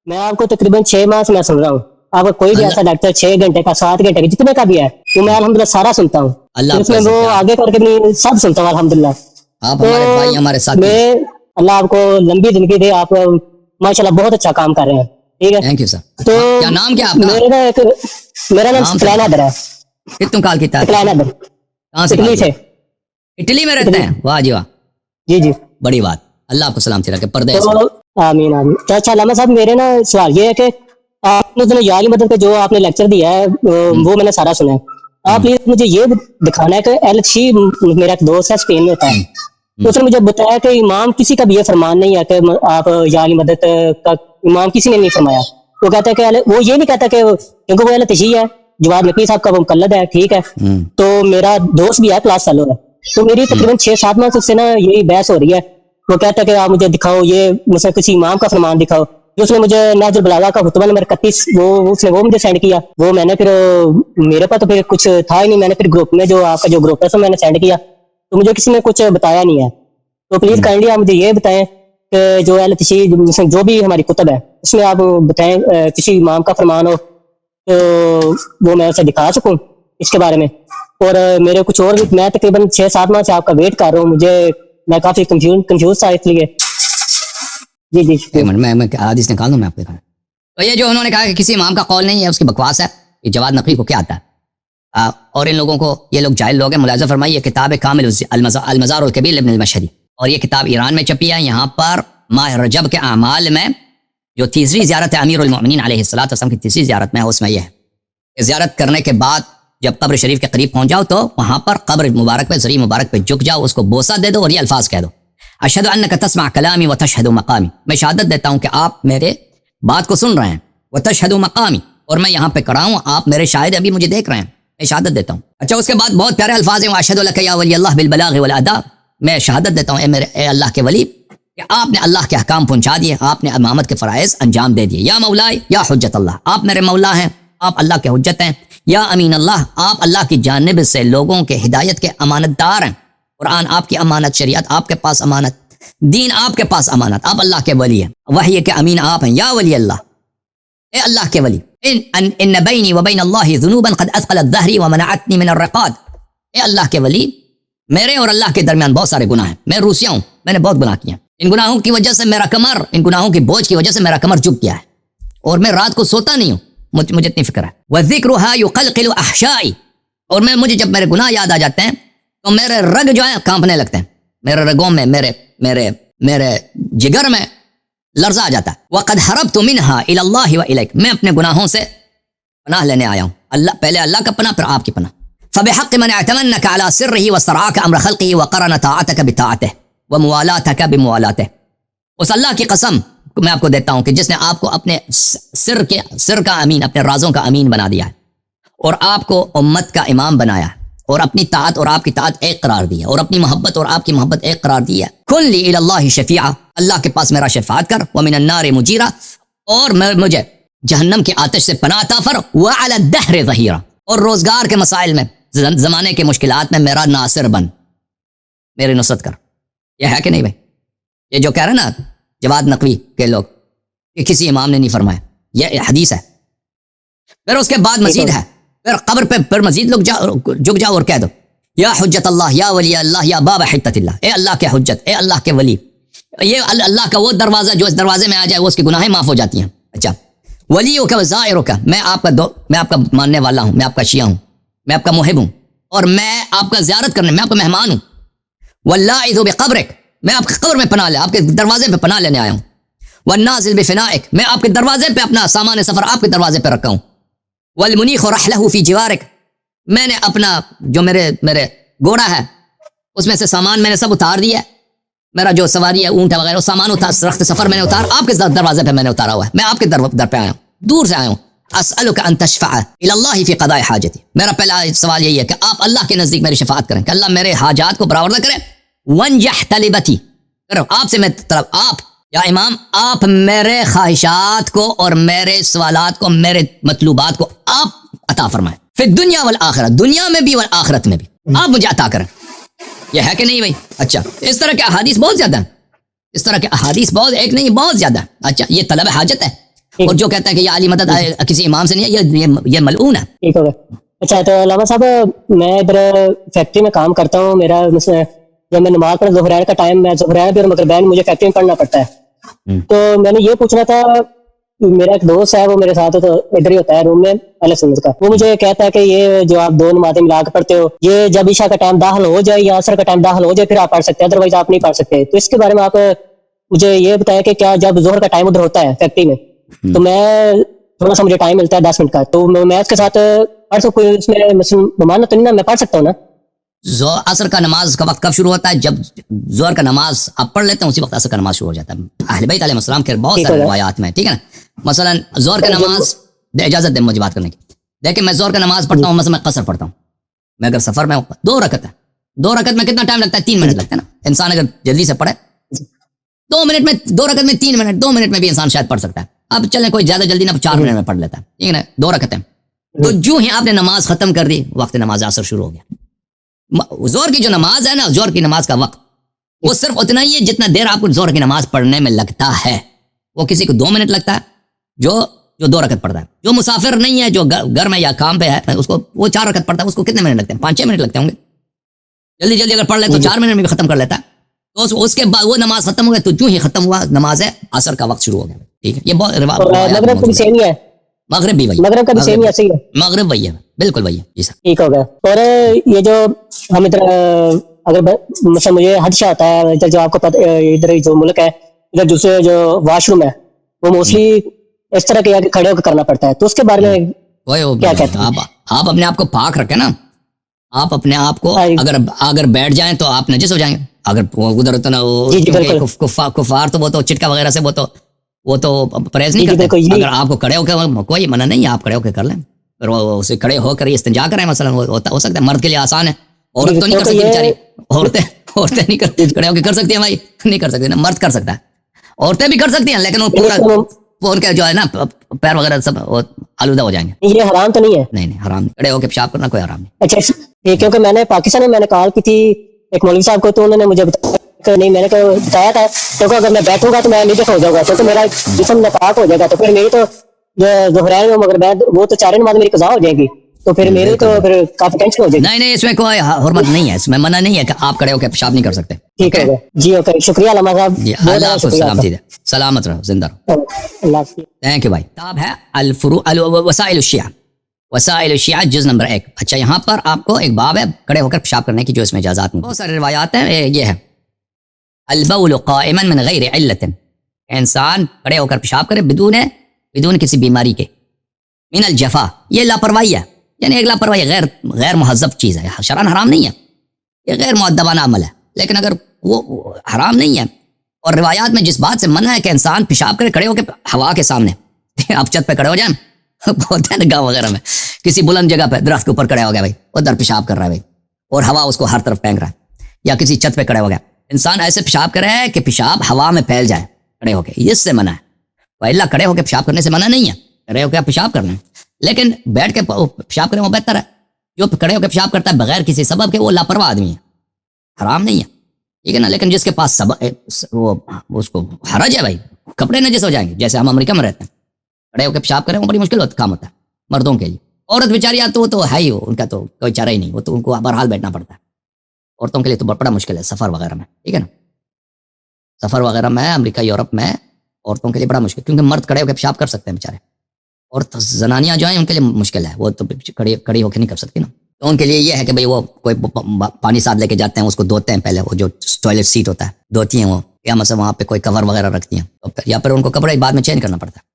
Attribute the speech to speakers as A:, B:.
A: मैं आपको तकरीबन 6 माह से मैं सुन रहा हूँ। आपका कोई भी ऐसा लेक्चर 6 घंटे का, 7 घंटे का, जितने का भी है, वो मैं अल्हम्दुलिल्लाह सारा सुनता हूँ।
B: अल्लाह
A: उसमें
B: आपको
A: वो
B: इज़्ज़त दे।
A: आगे करके भी सब सुनता हूँ अल्हम्दुलिल्लाह।
B: आप हमारे भाई, हमारे साथी।
A: मैं अल्लाह आपको लंबी जिंदगी दे। आप माशाल्लाह बहुत अच्छा काम कर रहे हैं। ठीक है,
B: थैंक यू सर।
A: तो
B: क्या नाम क्या आपका?
A: मेरा नाम
B: नाम
A: सकलैन
B: क्या?
A: हैदर है।
B: कितने काल की था?
A: सकलैन हैदर,
B: कहाँ से
A: इटली
B: काल
A: से।
B: की? इटली में रहते
A: इटली,
B: हैं? वाह जी वाह,
A: जी जी।
B: बड़ी बात। अल्लाह आपको सलामती रखे परदेश में।
A: तो आमीन आमीन। तो अच्छा लामा साहब, मेरे ना सवाल ये है कि आपने जो यारी मदद का जो आपने लेक्चर दिया है वो मैंने सारा सुना है। आप प्लीज मुझे ये दिखाना है कि एलची, मेरा एक दोस्त है स्पेन में होता है, तो उसने मुझे बताया कि इमाम किसी का भी ये फरमान नहीं है कि आप यारी मदद का इमाम किसी ने नहीं फरमाया। वो कहता है कि वो ये नहीं कहता कि क्योंकि वो एलची है, जवाद नकवी साहब का वो मुकल्लद है, ठीक है। तो मेरा दोस्त भी है, क्लास फेलो है, तो मेरी तकरीबन 6-7 माह से उससे ना यही बहस हो रही है। वो कहता है कि आप मुझे दिखाओ, ये मुझसे किसी इमाम का फरमान दिखाओ। जो उसने मुझे नाजुल बलागा का खुतबा नंबर 31 वो मुझे सेंड किया। वो मैंने फिर मेरे पास तो फिर कुछ था ही नहीं। मैंने फिर ग्रुप में जो आपका जो ग्रुप है उसमें मैंने सेंड किया, तो मुझे किसी ने कुछ बताया नहीं है। तो प्लीज काइंडली आप मुझे ये बताएं कि जो जो भी हमारी कुतब है उसमें आप बताएं किसी इमाम का फरमान हो तो वो मैं उसे दिखा सकूं इसके बारे में। और मेरे कुछ और भी, मैं तकरीबन 6-7 माह से आपका वेट कर रहा हूँ। मैं काफी कंफ्यूज था, इसलिए जी जी
B: एक मिनट, मैं हदीस निकाल दूं, मैं आपको दिखाऊं। तो ये जो उन्होंने कहा कि किसी इमाम का कौल नहीं है, उसकी बकवास है। ये जवाद नकवी को क्या आता है? और इन लोगों को, ये लोग जाहिल लोग हैं। मुलाज़ा फरमाइए, ये किताब है कामिल अल-मज़ार अल-कबीर इब्न अल-मशहदी, और ये किताब ईरान में छपी है। यहाँ पर माह रजब के अमाल में जो तीसरी ज़ियारत है अमीरुल मोमिनीन अलैहिस्सलातु वस्सलाम की तीसरी ज़ियारत में है, उसमें यह है ज़ियारत करने के बाद जब कब्र शरीफ के करीब पहुंच जाओ तो वहां पर कब्र मुबारक पे, ज़री मुबारक पे झुक जाओ, उसको बोसा दे दो और ये अल्फाज कह दो, अशहदु अन्नका तस्मा कलामी व तशहदु मकामी। मैं शहादत देता हूं कि आप मेरे बात को सुन रहे हैं, व तशहदु मकामी, और मैं यहाँ पे खड़ा हूँ, आप मेरे शाहिद अभी मुझे देख रहे हैं, मैं शहादत देता हूँ। अच्छा, उसके बाद बहुत प्यारे अल्फाज हैं, अशहदु लका या वली अल्लाह बिल बलाग वल अदा। मैं शहादत देता हूँ ए अल्लाह के वली कि आपने अल्लाह के अहकाम पहुंचा दिए, आपने इमामत के फ़राइज़ अंजाम दे दिए। या मौलाए या हुज्जत अल्लाह, आप मेरे मौला हैं, आप अल्लाह के हुज्जत हैं। या अमीन अल्लाह, आप अल्लाह की जानिब से लोगों के हिदायत के अमानतदार हैं। कुरान आपकी अमानत, शरीयत आपके पास अमानत, दीन आपके पास अमानत, आप अल्लाह के वली हैं। वही के अमीन आप हैं। या वली अल्लाह, ए अल्लाह के वली, इन बैनी व बैन अल्लाह ज़ुनूबन क़द अस्क़लत ज़हरी व मनअतनी मिन अर्रक़ाद। ए अल्लाह के वली, मेरे और अल्लाह के दरमियान बहुत सारे गुनाह हैं, मैं रूसिया हूँ, मैंने बहुत गुनाह किए हैं। इन गुनाहों की वजह से मेरा कमर, इन गुनाहों की बोझ की वजह से मेरा कमर झुक गया है, और मैं रात को सोता नहीं हूँ, मुझे इतनी फिक्र है। वज़िक्रुहा युक़लक़िलु अहशाई, और मुझे जब मेरे गुनाह याद आ जाते हैं तो मेरे रग जो है कांपने लगते हैं, मेरे रगों में, मेरे जिगर में लर्जा आ जाता है। वक़द हरब्तु मिन्हा इलल्लाहि व इलैक, मैं अपने गुनाहों से पनाह लेने आया हूँ। अल्लाह, पहले अल्लाह का पनाह, फिर आपकी पनाह। फ़बिहक़्क़ि मन अतमन्नक अला सिर्रिही व सरआक अम्र ख़ल्क़िही व क़रन ताअतक बिताअतिही व मुवालातक बिमुवालातिही। उस अल्लाह की कसम मैं आपको देता हूँ कि जिसने आपको अपने सिर का अमीन, अपने राजों का अमीन बना दिया है, और आपको उम्मत का इमाम बनाया है, और अपनी ताअत और आपकी ताअत एक करार दी है, और अपनी मोहब्बत और आपकी मोहब्बत एक करार दी है। कुन ली इलल्लाहि शफीआ, अल्लाह के पास मेरा शफाअत कर, व मिनन नारि मुजीरा, और मुझे जहन्नम की आतिश से पनाह अता फर, व अला दहर ज़हीरा, और रोजगार के मसाइल में, जमाने के मुश्किलात में मेरा नासिर बन, मेरी नुसरत कर। यह है कि नहीं भाई? ये जो कह रहे हैं ना जवाद नकवी के लोग कि किसी इमाम ने नहीं फरमाया, यह हदीस है। फिर उसके बाद मजीद है, फिर कब्र पे फिर मजीद लोग झुक जाओ और कह दो, या हुज्जत अल्लाह, या वली अल्लाह, या बाबा हित्ततिल्लाह, ए अल्लाह के हुज्जत, ए अल्लाह के वली। ये अल्लाह का वो दरवाज़ा जो इस दरवाजे में आ जाए वो उसकी गुनाहें माफ़ हो जाती हैं। अच्छा, वलियों का ज़ायरों का, मैं आपका मानने वाला हूँ, मैं आपका शिया हूँ, मैं आपका मुहिब हूँ, और मैं आपका ज़ियारत करने, मैं आपका मेहमान हूँ। वल्लाइज़ु बिक़ब्रिक, मैं आपके कब्र में पनाह ले, आपके दरवाजे पे पनाह लेने आया हूँ। वन्नाज़िल बिफ़िनाइक, मैं आपके दरवाजे पे अपना सामान सफ़र आपके दरवाजे पे रखा हूँ। वल्मुनीख़ु रहलहु फ़ी जिवारिक, मैंने अपना जो मेरे घोड़ा है उसमें से सामान मैंने सब उतार दिया है, मेरा जो सवारी है ऊँट वगैरह वो सामान उतार, रख्त सफ़र मैंने उतार, आपके दरवाजे पे मैंने उतारा हुआ है, मैं आपके दर पे आया हूँ, दूर से आया हूँ। अस्अलुका अन तशफ़अ इलल्लाहि फ़ी क़दाइ हाजती, मेरा पहला सवाल यही है कि आप अल्लाह के नज़दीक मेरी शफ़ाअत करें कि अल्लाह मेरे हाजात को बराबर करे। वंजह तलिबती, आपसे मैं तरफ, आप या इमाम, आप मेरे ख्वाहिशात को और मेरे सवालात को, मेरे मतलूबात को आप अता फरमाएं, फिर दुनिया वल आखिरत, दुनिया में भी वल आखिरत में भी आप मुझे अता करें। यह है कि नहीं भाई? अच्छा, इस तरह के अहादीस बहुत ज्यादा हैं, इस तरह के अहादीस बहुत, एक नहीं बहुत ज्यादा। अच्छा, ये तलब हाजत है, اور جو کہتا ہے کہ یہ علی مدد کسی امام سے نہیں ہے، یہ ملعون ہے.
A: ٹھیک ہو گیا. اچھا تو علامہ صاحب میں ادھر فیکٹری میں کام کرتا ہوں. میرا جب میں نماز پڑھ ظہرین کا ٹائم، میں ظہرین بھی اور مغربین مجھے فیکٹری میں پڑھنا پڑتا ہے. تو میں نے یہ پوچھنا تھا، میرا ایک دوست ہے وہ میرے ساتھ تو ادھر ہی ہوتا ہے روم میں اہل سنت کا، وہ مجھے کہتا ہے کہ یہ جو آپ 2 نمازیں ملا کے پڑھتے ہو، یہ جب عشاء کا ٹائم داخل ہو جائے یا عصر کا ٹائم داخل ہو جائے پھر آپ پڑھ سکتے ہیں، ادروائز آپ نہیں پڑھ سکتے. تو اس کے بارے میں آپ مجھے یہ بتائیں کہ کیا جب ظہر کا ٹائم ادھر ہوتا ہے فیکٹری میں تو میں تھوڑا سا مجھے ٹائم ملتا ہے 10 منٹ کا، تو میں اس کے ساتھ پڑھ سکوں؟ اس میں ممانعت تو نہیں نا، میں پڑھ سکتا ہوں نا؟
B: عصر کا نماز کا وقت کب شروع ہوتا ہے؟ جب ظہر کا نماز آپ پڑھ لیتے ہیں اسی وقت عصر کا نماز شروع ہو جاتا ہے. اہل بیت علیہ السلام کے بہت سارے روایات میں، ٹھیک ہے نا. مثلا ظہر کا نماز، اجازت دیں مجھے بات کرنے کی. دیکھیں میں ظہر کا نماز پڑھتا ہوں، مثلا میں قصر پڑھتا ہوں، میں اگر سفر میں 2 رکعت ہے، 2 رکعت میں کتنا ٹائم لگتا ہے؟ 3 منٹ لگتا ہے نا. انسان اگر جلدی سے پڑھے 2 منٹ میں، 2 رکعت میں 3 منٹ، 2 منٹ میں بھی انسان شاید پڑھ سکتا ہے. اب چلیں کوئی زیادہ جلدی نہ 4 منٹ میں پڑھ لیتا ہے، ٹھیک ہے نا. 2 رکعتیں، تو جو ہی آپ نے نماز ختم کر دی وقت نماز عصر شروع ہو گیا. ظہر کی جو نماز ہے نا، ظہر کی نماز کا وقت وہ صرف اتنا ہی ہے جتنا دیر آپ کو ظہر کی نماز پڑھنے میں لگتا ہے. وہ کسی کو 2 منٹ لگتا ہے جو 2 رکعت پڑھتا ہے. جو مسافر نہیں ہے، جو گھر میں یا کام پہ ہے، اس کو وہ 4 رکعت پڑھتا ہے، اس کو کتنے منٹ لگتے ہیں؟ 5-6 منٹ لگتے ہوں گے. جلدی جلدی اگر پڑھ لے تو 4 منٹ میں بھی ختم کر لیتا ہے. تو اس کے بعد وہ نماز ختم ہو گئی، تو جو ہی ختم ہوا نماز ہے عصر کا وقت شروع ہو گیا. ٹھیک ہے، یہ
A: مغرب بھی سیم ہی ہے،
B: مغرب بھی وہی،
A: مغرب کا بھی سیم ہی ایسے ہی ہے،
B: مغرب وہی ہے، بالکل وہی ہے. جی سر
A: ٹھیک ہو گیا. اور یہ جو ہم ادھر اگر مثلا مجھے حدشہ ہوتا ہے ادھر، جو آپ کو پتہ ادھر جو ملک ہے ادھر دوسرے جو واش روم ہے وہ موسٹلی اس طرح کے کھڑے ہو کے کرنا پڑتا ہے، تو اس کے بارے میں کیا کہتے ہیں؟
B: آپ اپنے آپ کو پاک رکھیں نا. آپ اپنے آپ کو اگر بیٹھ جائیں تو آپ نجس ہو جائیں گے. اگر ادھر اتنا کفار تو وہ تو چٹکا وغیرہ سے وہ تو پرہیز نہیں کرتے. اگر آپ کو کھڑے ہو کے کوئی منع نہیں ہے، آپ کھڑے ہو کے کر لیں. پھر وہ اسے کھڑے ہو کر استنجا کریں مثلا، ہو سکتا ہے. مرد کے لیے آسان ہے، عورت تو نہیں کر سکتی بیچاری. عورتیں نہیں کھڑے ہو کے کر سکتی ہیں بھائی، نہیں کر سکتی نا. مرد کر سکتا ہے، عورتیں بھی کر سکتی ہیں، لیکن وہ پورا ان کا جو ہے نا پیر وغیرہ سب آلودہ ہو جائیں گے.
A: یہ حرام تو نہیں ہے؟
B: نہیں حرام نہیں، کھڑے ہو کے پیشاب کرنا کوئی حرام نہیں.
A: اچھا یہ کیونکہ میں نے پاکستان میں کال کی تھی ایک مولوی صاحب کو، تو انہوں نے مجھے بتایا نہیں، میں نے بتایا تھا کیونکہ اگر میں بیٹھوں گا تو میں نجس ہو جاؤں گا، کیونکہ میرا جسم ناپاک ہو جائے گا، تو پھر میری تو ظہرین مغربین وہ تو 4 نماز میری قضا ہو جائے گی، تو پھر میری تو پھر کافی ٹینشن ہو جائے گی.
B: نہیں اس میں کوئی حرمت نہیں ہے، اس میں منع نہیں ہے کہ آپ کھڑے ہو کے پیشاب نہیں کر سکتے.
A: ٹھیک ہے جی، اوکے، شکریہ علامہ صاحب.
B: اللہ آپ کو سلامتی دے، سلامت رہو، زندہ رہو.
A: اللہ حافظ.
B: تھینک یو بھائی. کتاب ہے وسائل الشیعہ، وسائل الشیعہ جز نمبر 1. اچھا یہاں پر آپ کو ایک باب ہے کھڑے ہو کر پیشاب کرنے کی، جو اس میں اجازات نہیں. بہت سارے روایات ہیں. یہ ہے البول قائما من غیر علت، انسان کھڑے ہو کر پیشاب کرے بدون کسی بیماری کے. من الجفا، یہ لاپرواہی ہے، یعنی ایک لاپرواہی غیر مہذب چیز ہے. شرعاً حرام نہیں ہے، یہ غیر مؤدبانہ عمل ہے، لیکن اگر وہ حرام نہیں ہے. اور روایات میں جس بات سے منع ہے کہ انسان پیشاب کرے کھڑے ہو کے ہوا کے سامنے، آپ چھت پہ کھڑے ہو جائیں، ہوتا ہے نا گاؤں وغیرہ میں، کسی بلند جگہ پہ درخت کے اوپر کھڑے ہو گیا بھائی، ادھر پیشاب کر رہا ہے بھائی، اور ہوا اس کو ہر طرف پھینک رہا ہے، یا کسی چھت پہ کھڑے ہو گیا. انسان ایسے پیشاب کرے ہے کہ پیشاب ہوا میں پھیل جائے کھڑے ہو کے، اس سے منع ہے. پہلا کھڑے ہو کے پیشاب کرنے سے منع نہیں ہے، کھڑے ہو کے آپ پیشاب کرنا ہے، لیکن بیٹھ کے پیشاب کریں وہ بہتر ہے. جو کھڑے ہو کے پیشاب کرتا ہے بغیر کسی سبب کے، وہ لاپرواہ آدمی ہے، حرام نہیں ہے، ٹھیک ہے نا. لیکن جس کے پاس سبب وہ اس کو حرج ہے بھائی، کپڑے نجس ہو جائیں گے. جیسے ہم امریکہ میں رہتے ہیں، کھڑے ہو کے پیشاب کریں وہ بڑی مشکل کام ہوتا ہے مردوں کے لیے. عورت بیچاری تو وہ تو ہے ہی، ان کا تو کوئی چارہ ہی نہیں، وہ تو ان کو بہرحال بیٹھنا پڑتا ہے. عورتوں کے لیے تو بڑا مشکل ہے سفر وغیرہ میں، ٹھیک ہے نا. سفر وغیرہ میں امریکہ یورپ میں عورتوں کے لیے بڑا مشکل، کیونکہ مرد کھڑے ہو کے پیشاب کر سکتے ہیں بیچارے، اور زنانیاں جو ہیں ان کے لیے مشکل ہے، وہ تو کھڑی ہو کے نہیں کر سکتی نا. تو ان کے لیے یہ ہے کہ بھئی وہ کوئی پانی ساتھ لے کے جاتے ہیں، اس کو دھوتے ہیں پہلے، وہ جو ٹوائلٹ سیٹ ہوتا ہے دھوتی ہیں وہ، یا مثلا وہاں پہ کوئی کور وغیرہ رکھتی ہیں، یا پھر ان کو کپڑے بعد میں چینج کرنا پڑتا ہے.